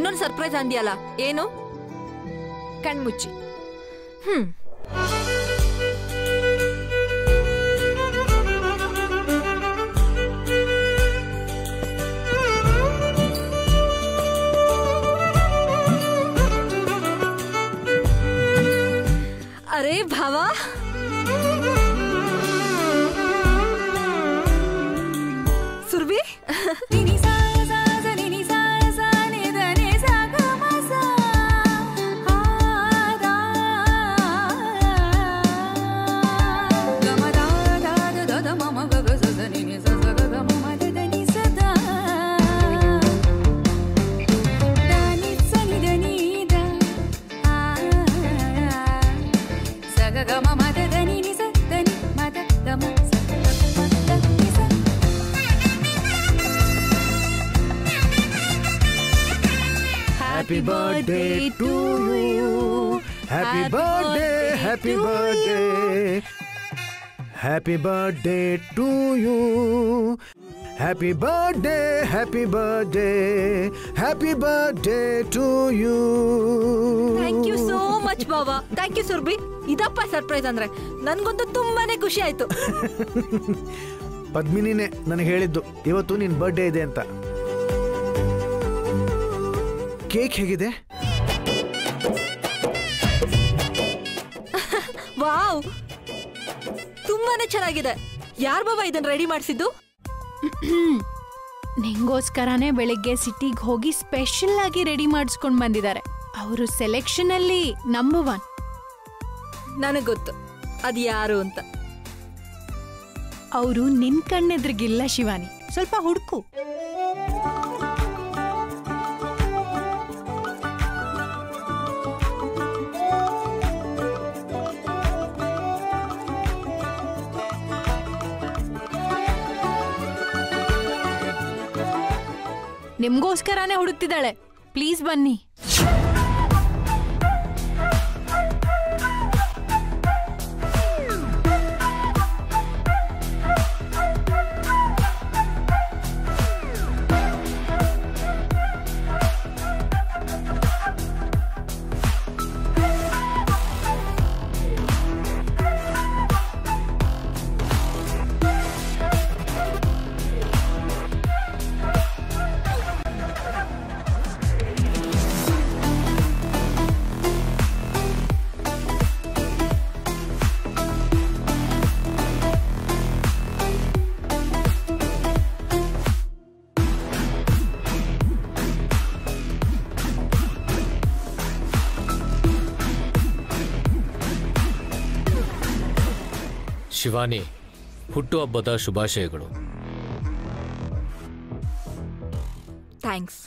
ಇನ್ನೊಂದು ಸರ್ಪ್ರೈಸ್ ಅಂದ್ಯಲ್ಲ, ಏನು? ಕಣ್ಮುಚ್ಚಿ. ಅರೆ ಭಾವ, ಸುರ್ವಿ, Happy birthday to you. Happy birthday, happy birthday. Happy birthday to you. Happy birthday, happy birthday. Happy birthday to you. Thank you so much ಬಾವಾ. Thank you Surbhi. ಇದಪ್ಪ surprise ಅಂದ್ರೆ ನನ್ಗಂತೂ ತುಂಬಾನೇ ಖುಷಿ ಆಯ್ತು. ಪದ್ಮಿನಿನೇ ನನಗೆ ಹೇಳಿದ್ದು ಇವತ್ತು ನಿನ್ ಬರ್ಡೇ ಇದೆ ಅಂತ. ಕೇಕ್ ಹೇಗಿದೆ? ವಾವ್, ತುಂಬಾನೇ ಚೆನ್ನಾಗಿದೆ. ಯಾರ್ ಬಾಬಾ ಇದನ್ನ ರೆಡಿ ಮಾಡಿಸಿದ್ದು? ನಿಂಗೋಸ್ಕರನೇ ಬೆಳಿಗ್ಗೆ ಸಿಟಿಗೆ ಹೋಗಿ ಸ್ಪೆಷಲ್ ಆಗಿ ರೆಡಿ ಮಾಡಿಸ್ಕೊಂಡ್ ಬಂದಿದ್ದಾರೆ. ಅವರು ಸೆಲೆಕ್ಷನ್ ಅಲ್ಲಿ ನಂಬರ್ 1. ನನಗ್ ಗೊತ್ತು ಅದ್ ಯಾರು ಅಂತ. ಅವರು ನಿನ್ ಕಣ್ಣೆದ್ರಿಗಿಲ್ಲ ಶಿವಾನಿ, ಸ್ವಲ್ಪ ಹುಡುಕು. ನಿಮ್ಗೋಸ್ಕರನೇ ಹುಡುಕ್ತಿದ್ದಾಳೆ, ಪ್ಲೀಸ್ ಬನ್ನಿ. ಶಿವಾನಿ, ಹುಟ್ಟುಹಬ್ಬದ ಶುಭಾಶಯಗಳು. ಥ್ಯಾಂಕ್ಸ್.